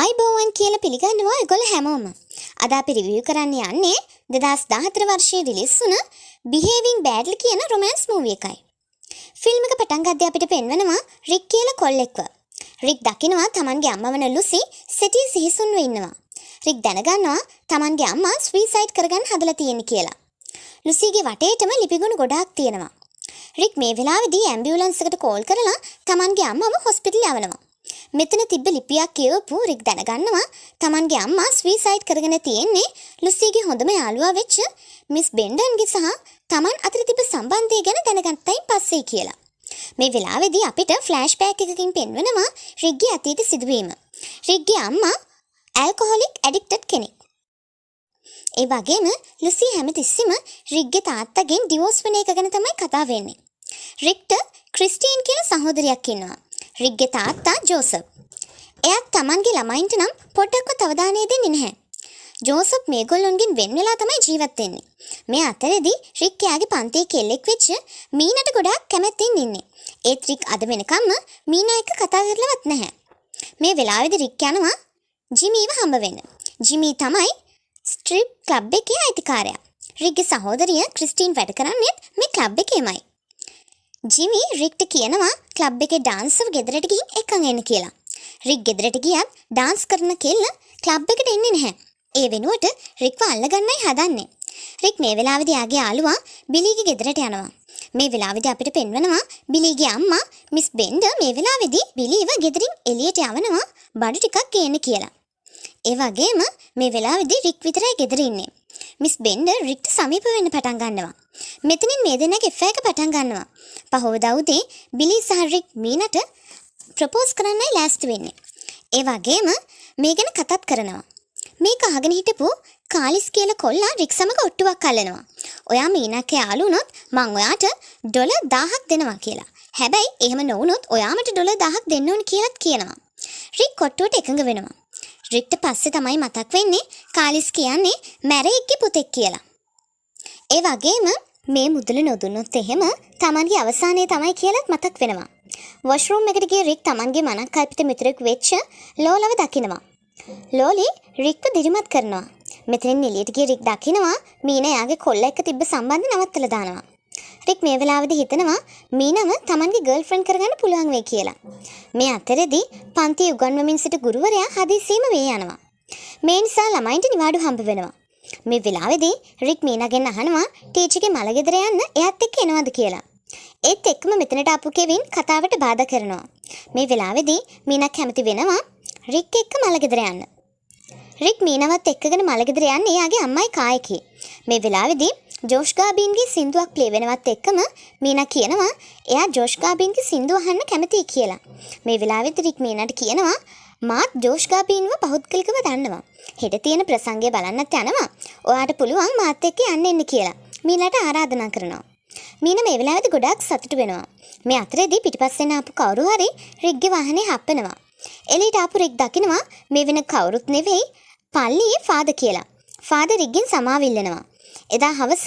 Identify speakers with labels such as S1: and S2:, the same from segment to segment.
S1: ආයිබෝවන් කියලා පිළිගන්නවා ඔයගොල්ලෝ හැමෝම. අද අපි රිවිව් කරන්න යන්නේ 2014 වර්ෂයේ රිලීස් වුණ Behaving Badly කියන රොමෑන්ස් මූවි එකයි. ෆිල්ම් එක පටන් ගද්දී අපිට පෙන්වනවා රික් කියලා කොල්ලෙක්ව. රික් දකිනවා තමන්ගේ අම්මා වන ලුසි සිටි සිහිසුන්ව ඉන්නවා. රික් දැනගන්නවා තමන්ගේ අම්මා සුයිසයිඩ් කරගන්න හදලා තියෙන්නේ කියලා. ලුසිගේ වටේටම ලිපිගුණ ගොඩාක් තියෙනවා. රික් මේ වෙලාවේදී ඇම්බියුලන්ස් එකට කෝල් කරලා තමන්ගේ අම්මව හොස්පිටල් යවනවා. මෙතන තිබ්බ ලිපියක් කියවපු රික් දැනගන්නවා තමන්ගේ අම්මා සුයිසයිඩ් කරගෙන තියෙන්නේ ලුසිගේ හොඳම යාළුවා වෙච්ච මිස් බෙන්ඩන්ගේ සහ තමන් අතර තිබ්බ සම්බන්ධය ගැන දැනගත්තයින් පස්සේ කියලා. මේ වෙලාවේදී අපිට ෆ්ලෑෂ්බෑක් එකකින් පෙන්වනවා රික්ගේ අතීත සිදුවීම. රික්ගේ අම්මා ඇල්කොහොලික් ඇඩික්ටඩ් කෙනෙක්. ඒ වගේම ලුසි හැමතිස්සෙම රික්ගේ තාත්තගෙන් ඩිවෝස් වෙන එක ගැන තමයි කතා වෙන්නේ. රික්ට ක්‍රිස්ටින් කියලා සහෝදරියක් ඉන්නවා. රික්ගේ තාත්තා ජෝසප්. එයාත් තමන්ගේ ළමයින්ට නම් පොඩ්ඩක්වත් අවධානය දෙන්නේ නැහැ. ජෝසප් මේගොල්ලොන්ගෙන් වෙන් වෙලා තමයි ජීවත් වෙන්නේ. මේ අතරේදී රික් එයාගේ පන්තියේ කෙල්ලෙක් වෙච්ච මීනාට ගොඩාක් කැමැත්තෙන් ඉන්නේ. ඒත් රික් අද වෙනකම්ම මීනා එක්ක කතා කරලවත් නැහැ. මේ වෙලාවේදී රික් යනවා ජිමීව හම්බ වෙන්න. ජිමී තමයි ස්ට්‍රිප් ක්ලබ් එකේ අයිතිකාරයා. රික්ගේ සහෝදරිය ක්‍රිස්ටින් වැඩ කරන්නේ මේ ක්ලබ් එකේමයි. ජිමී රික්ට කියනවා ක්ලබ් එකේ ඩාන්සර් ගෙදරට ගිහින් එකන් එන්න කියලා. රික් ගෙදරට ගියත් ඩාන්ස් කරන කෙල්ල ක්ලබ් එකට එන්නේ නැහැ. ඒ වෙනුවට රික්ව අල්ලගන්නයි හදන්නේ. රික් මේ වෙලාවේදී ආගේ යාළුවා බිලීගේ ගෙදරට යනවා. මේ වෙලාවේදී අපිට පෙන්වනවා බිලීගේ අම්මා මිස් බෙන්ඩර් මේ වෙලාවේදී බිලීව ගෙදරින් එළියට යවනවා බඩු ටිකක් ගේන්න කියලා. ඒ වගේම මේ වෙලාවේදී රික් විතරයි ගෙදර ඉන්නේ. මිස් බෙන්ඩර් රික්ට සමීප වෙන්න පටන් ගන්නවා. මෙතනින් මේ දෙන්නගේ එෆ් එක පටන් ගන්නවා. පහවදා උදේ බිලී සහ රික් මීනට ප්‍රොපෝස් කරන්නයි ලෑස්ති වෙන්නේ. ඒ වගේම මේ ගැන කතාත් කරනවා. මේක අහගෙන හිටපු කාලිස් කියලා කොල්ලා රික් සමග ඔට්ටුවක් අල්ලනවා. ඔයා මීනාට යාළු වුණොත් මං ඔයාට ඩොලර් 1000ක් දෙනවා කියලා. හැබැයි එහෙම නොවුනොත් ඔයාමට ඩොලර් 1000ක් දෙන්න ඕන කියලාත් කියනවා. රික් ඔට්ටුවට එකඟ වෙනවා. රික්ට පස්සේ තමයි මතක් වෙන්නේ කාලිස් කියන්නේ මැරෙක්ගේ පුතෙක් කියලා. ඒ වගේම මේ මුදල නොදුන්නොත් එහෙම තමන්ගේ අවසානයේ තමයි කියලාත් මතක් වෙනවා. වොෂ්රූම් එකට ගිය රික් තමන්ගේ මනංකල්පිත මිතුරෙක් වෙච්ච ලෝලව දකිනවා. ලෝලි රික්ව දිරිමත් කරනවා. මෙතනින් එළියට ගිය රික් දකිනවා මීනා යාගේ කොල්ලා එක්ක තිබ්බ සම්බන්ධය නවත්තලා දානවා. රික් මේ වෙලාවේදී හිතනවා මීනව තමන්ගේ ගර්ල්ෆ්‍රෙන්ඩ් කරගන්න පුළුවන් වෙයි කියලා. මේ අතරේදී පන්තියේ උගන්වමින් සිට ගුරුවරයා හදිසියෙම මේ යනවා. මේ නිසා ළමයින්ට නිවාඩු හම්බ වෙනවා. මේ වෙලාවේදී රික් මීනාගෙන් අහනවා ටීචර්ගේ මලගෙදර යන්න එයාත් එක්ක එනවද කියලා. ඒත් එක්කම මෙතනට ආපු කෙවින් කතාවට බාධා කරනවා. මේ වෙලාවේදී මීනා කැමති වෙනවා රික් එක්ක මලගෙදර යන්න. රික් මීනවත් එක්කගෙන මලගෙදර යන්නේ එයාගේ අම්මයි කායකී. මේ වෙලාවේදී ජෝෂ් ගාබින්ගේ සින්දුවක් ප්ලේ වෙනවත් එක්කම මීනා කියනවා එයා ජෝෂ් ගාබින්ගේ සින්දුව අහන්න කැමතියි කියලා. මේ වෙලාවේදී රික් මීනාට කියනවා මාත් ජෝෂ් ගාබින්ව පෞද්ගලිකව දන්නවා. හෙට තියෙන ප්‍රසංගය බලන්නත් යනවා. ඔයාට පුළුවන් මාත් එක්ක යන්න එන්න කියලා. මීනාට ආරාධනා කරනවා. මීනා මේ වෙලාවේදී ගොඩාක් සතුටු වෙනවා. මේ අතරේදී පිටිපස්සෙන් ආපු කවුරු හරි රික්ගේ වාහනේ හප්පනවා. එළියට ආපු රික් දකිනවා මේ වෙන කවුරුත් නෙවෙයි පල්ලියේ ෆාදර් කියලා. ෆාදර් රික්ගෙන් සමාව ඉල්ලනවා. එදා හවස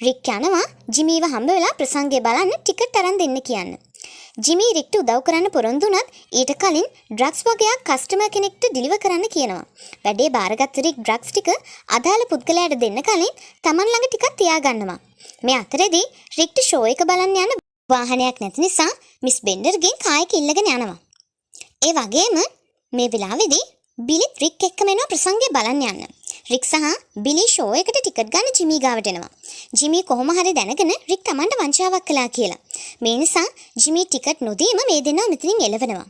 S1: රික් යනවා ජිමීව හම්බ වෙලා ප්‍රසංගය බලන්න ටිකට් අරන් දෙන්න කියන්න. ජිමී රික්ට උදව් කරන්න පොරොන්දු වුණත් ඊට කලින් ඩ්‍රග්ස් වගේක් කස්ටමර් කෙනෙක්ට ඩිලිවර් කරන්න කියනවා. වැඩේ බාරගත් රික් ඩ්‍රග්ස් ටික අදාළ පුද්ගලයාට දෙන්න කලින් Taman ළඟ ටිකක් තියාගන්නවා. මේ අතරේදී රික්ට ෂෝ එක බලන්න යන වාහනයක් නැති නිසා මිස් බෙන්ඩර්ගෙන් කායක ඉල්ලගෙන යනවා. ඒ වගේම මේ වෙලාවේදී බිලිත් රික් එක්කම එනවා ප්‍රසංගය බලන්න යන්න. රික් සහ බිලි ෂෝ එකට ටිකට් ගන්න ජිමී ගාවට එනවා. ජිමී කොහොම හරි දැනගෙන රික් Tamanට වංචාවක් කළා කියලා. මේ නිසා ජිමී ටිකට් නොදීම මේ දෙන්නා මෙතනින් එළවෙනවා.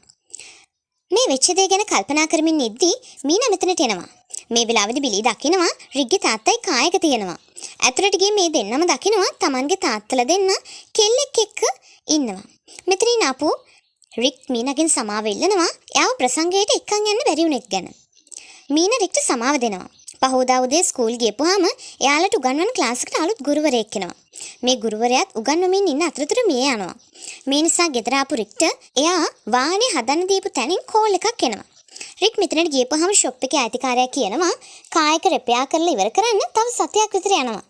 S1: මේ වෙච්ච දේ ගැන කල්පනා කරමින් ඉද්දී මීනා මෙතනට එනවා. මේ වෙලාවේදී බිලි දකිනවා රික්ගේ තාත්තයි කායක තියෙනවා. ඇතුළට ගිහින් මේ දෙන්නම දකිනවා Tamanගේ තාත්තලා දෙන්න කෙල්ලෙක් එක්ක ඉන්නවා. මෙතනින් ආපු රික් මීනාගෙන් සමාව ඉල්ලනවා එයාව ප්‍රසංගයට එක්කන් යන්න බැරි වුණෙක් ගැන. මීනා රික්ට සමාව දෙනවා. පහෝදා උදේ ස්කූල් ගියපුවාම එයාලට උගන්වන ක්ලාස් එකට අලුත් ගුරුවරයෙක් එනවා. මේ ගුරුවරයාත් උගන්වමින් ඉන්න අතරතුර මිය යනවා. මේ නිසා ගෙදර ආපු රික්ට එයා වාහනේ හදන්න දීපු තැනින් කෝල් එකක් එනවා. රික් මෙතනට ගියපුවාම ෂොප් එකේ අයිතිකාරයා කියනවා කායක රිපෙයාර් කරලා ඉවර කරන්න තව සතියක් විතර යනවා.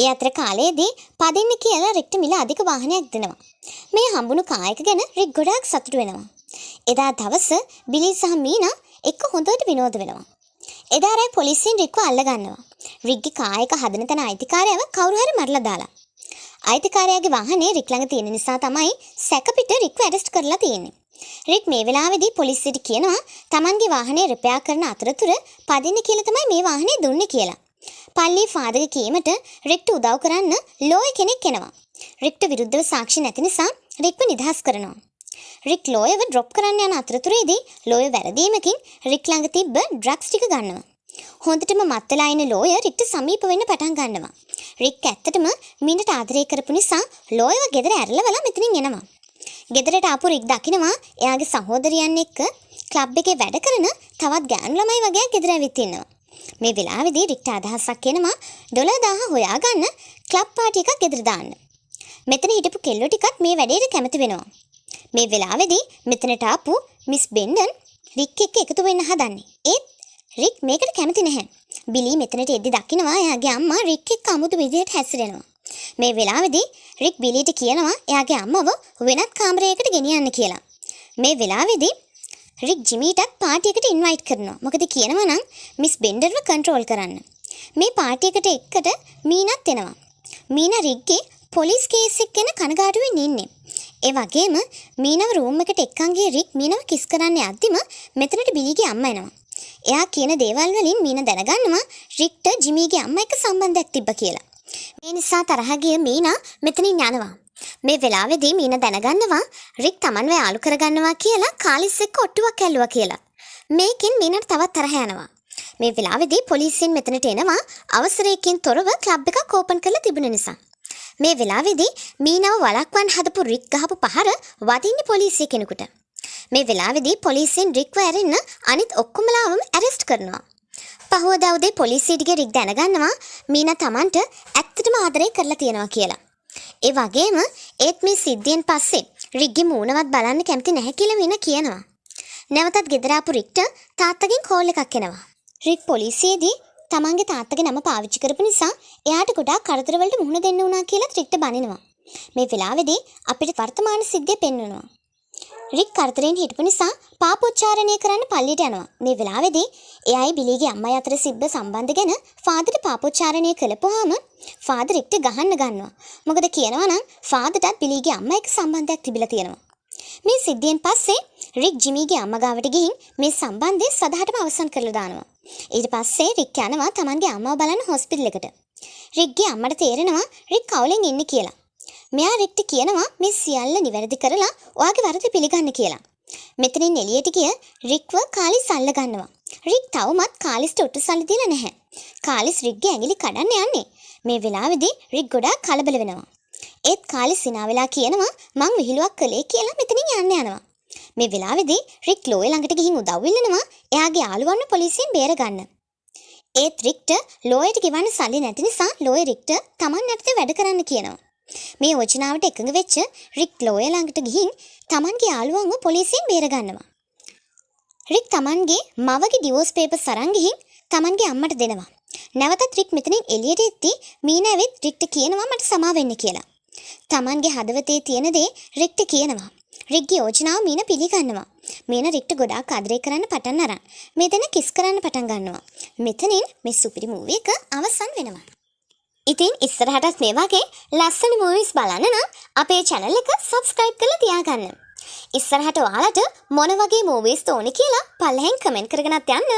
S1: ඒ අතර කාලයේදී පදින්න කියලා රික්ට මිල අධික වාහනයක් දෙනවා. මේ හම්බුණු කායක ගැන රික් ගොඩාක් සතුටු වෙනවා. එදා දවස බිලි සහ මීනා එක්ක හොඳට විනෝද වෙනවා. එදා රෑ පොලිසියෙන් රික්ව අල්ල ගන්නවා. රික්ගේ කායක හදන තැන අයිතිකාරයව කවුරු හරි මරලා දාලා. අයිතිකාරයාගේ වාහනේ රික් ළඟ තියෙන නිසා තමයි සැකපිට රික්ව ඇරෙස්ට් කරලා තියෙන්නේ. රික් මේ වෙලාවේදී පොලිසියට කියනවා තමන්ගේ වාහනේ රිපෙයාර් කරන අතරතුර පදින්න කියලා තමයි මේ වාහනේ දුන්නේ කියලා. පල්ලි ෆාදර්ගේ කීමට රික්ට උදව් කරන්න ලෝය කෙනෙක් එනවා. රික්ට විරුද්ධව සාක්ෂි නැති නිසා රික්ව නිදහස් කරනවා. රික් ලෝයව ඩ්‍රොප් කරන්න යන අතරතුරේදී ලෝය වැරදීමකින් රික් ළඟ තිබ්බ ඩ්‍රග්ස් ටික ගන්නවා. හොඳටම මත් වෙලා ඉන ලෝය රික්ට සමීප වෙන්න පටන් ගන්නවා. රික් ඇත්තටම මීනට ආදරය කරපු නිසා ලෝයව ගෙදර ඇරලවලා මෙතනින් එනවා. ගෙදරට ආපු රික් දකිනවා එයාගේ සහෝදරියන් එක්ක ක්ලබ් එකේ වැඩ කරන තවත් ගෑනු ළමයි වගේ ගෙදර ඇවිත් ඉන්නවා. මේ වෙලාවේදී රික්ට අදහසක් එනවා $10,000 හොයාගන්න ක්ලබ් පාටි එකක් ගෙදර දාන්න. මෙතන හිටපු කෙල්ලෝ ටිකත් මේ වැඩේට කැමති වෙනවා. මේ වෙලාවේදී මෙතනට ආපු මිස් බෙන්ඩන් රික් එක්ක එකතු වෙන්න හදන්නේ. ඒත් රික් මේකට කැමති නැහැ. බිලි මෙතනට එද්දි දකිනවා එයාගේ අම්මා රික් එක්ක අමුතු විදිහට හැසිරෙනවා. මේ වෙලාවේදී රික් බිලිට කියනවා එයාගේ අම්මව වෙනත් කාමරයකට ගෙනියන්න කියලා. මේ වෙලාවේදී රික් ජිමීටත් පාටි එකට ඉන්වයිට් කරනවා. මොකද කියනවා නම් මිස් බෙන්ඩර්ව කන්ට්‍රෝල් කරන්න. මේ පාටි එකට එක්කට මීනත් එනවා. මීනා රික්ගේ පොලිස් කේස් එක ගැන කනගාටුවෙන් ඉන්නේ. ඒ වගේම මීනව රූම් එකට එක්කන් ගිය රික් මීනව කිස් කරන්න යද්දිම මෙතනට බිලිගේ අම්මා එනවා. එයා කියන දේවල් වලින් මීන දැනගන්නවා රික්ට ජිමීගේ අම්මා එක්ක සම්බන්ධයක් තිබ්බ කියලා. මේ නිසා තරහ ගිය මීනා මෙතනින් යනවා. මේ වෙලාවේදී මීන දැනගන්නවා රික් Tamanව යාළු කරගන්නවා කියලා කාලිස් එක්ක ඔට්ටුවක් ඇල්ලුවා කියලා. මේකෙන් මීනට තවත් තරහ යනවා. මේ වෙලාවේදී පොලිසියෙන් මෙතනට එනවා අවසරයකින් තොරව ක්ලබ් එකක් ඕපන් කරලා තිබුණ නිසා. මේ වෙලාවේදී මීනව වළක්වන්න හදපු රික් ගහපු පහර වදින්නේ පොලිසිය කෙනෙකුට. මේ වෙලාවේදී පොලිසියෙන් රික්ව ඇරෙන්න අනිත් ඔක්කොමලාවම ඇරෙස්ට් කරනවා. පහුවදා උදේ පොලිසියට ගිය රික් දැනගන්නවා මීනා Tamanට ඇත්තටම ආදරය කරලා තියෙනවා කියලා. ඒ වගේම ඒත් මේ සිද්ධියෙන් පස්සේ රික්ගේ මූණවත් බලන්න කැමති නැහැ කියලා මීනා කියනවා. නැවතත් ගෙදර ආපු රික්ට තාත්තගෙන් කෝල් එකක් එනවා. රික් පොලිසියේදී තමන්ගේ තාත්තගේ නම පාවිච්චි කරපු නිසා එයාට ගොඩාක් කරදර වලට මුහුණ දෙන්න වුණා කියලා රික්ට බනිනවා. මේ වෙලාවේදී අපිට වර්තමාන සිද්ධිය පෙන්වනවා. රික් කරදරෙන් හිටපු නිසා පාපෝච්චාරණය කරන්න පල්ලියට යනවා. මේ වෙලාවේදී එයායි බිලිගේ අම්මයි අතර සිබ්බ සම්බන්ධ ගැන ෆාදර්ට පාපෝච්චාරණය කළපුවාම ෆාදර් රික්ට ගහන්න ගන්නවා. මොකද කියනවා නම් ෆාදර්ටත් බිලිගේ අම්මා එක්ක සම්බන්ධයක් තිබිලා තියෙනවා. මේ සිද්ධියෙන් පස්සේ රික් ජිමීගේ අම්මා ගාවට ගිහින් මේ සම්බන්ධය සදාටම අවසන් කරලා දානවා. ඊට පස්සේ රික් යනවා තමන්ගේ අම්මව බලන්න හොස්පිටල් එකට. රික්ගේ අම්මට තේරෙනවා රික් කවුලෙන් ඉන්නේ කියලා. මෙයා රික්ට කියනවා මේ සියල්ල නිවැරදි කරලා ඔයාගේ වරද පිළිගන්න කියලා. මෙතනින් එළියට ගිය රික්ව කාලිස් අල්ල ගන්නවා. රික් තවමත් කාලිස්ට උටුසල්ලි දීලා නැහැ. කාලිස් රික්ගේ ඇඟිලි කඩන්න යන්නේ. මේ වෙලාවේදී රික් ගොඩාක් කලබල වෙනවා. ඒත් කාලිස් සිනා වෙලා කියනවා මං විහිළුවක් කළේ කියලා මෙතනින් යන්න යනවා. මේ වෙලාවේදී රික් ලෝය ළඟට ගිහින් උදව් ඉල්ලනවා එයාගේ යාළුවන්ව පොලිසියෙන් බේරගන්න. ඒත් රික්ට ලෝයට ගෙවන්න සල්ලි නැති නිසා ලෝය රික්ට Taman යටතේ වැඩ කරන්න කියනවා. මේ යෝජනාවට එකඟ වෙච්ච රික් ලෝය ළඟට ගිහින් Tamanගේ යාළුවන්ව පොලිසියෙන් බේරගන්නවා. රික් Tamanගේ මවගේ ඩිවෝස් පේපර්ස් අරන් ගිහින් Tamanගේ අම්මට දෙනවා. නැවතත් රික් මෙතනින් එළියට එද්දී මීනා ඇවිත් රික්ට කියනවා මට සමා වෙන්න කියලා. Tamanගේ හදවතේ තියෙන දේ රික්ට කියනවා. රික්ගේ යෝජනාව මීනා පිළිගන්නවා. මීනා රික්ට ගොඩාක් ආදරය කරන්න පටන් අරන් මෙතන කිස් කරන්න පටන් ගන්නවා. මෙතනින් මේ සුපිරි මූවි එක අවසන් වෙනවා. ඉතින් ඉස්සරහටත් මේ වගේ ලස්සන මූවිස් බලන්න නම් අපේ channel එක subscribe කරලා තියාගන්න. ඉස්සරහට ඔයාලට මොන වගේ මූවිස් ඕනේ කියලා පල්ලෙහෙන් කමෙන්ට් කරගෙනත් යන්න.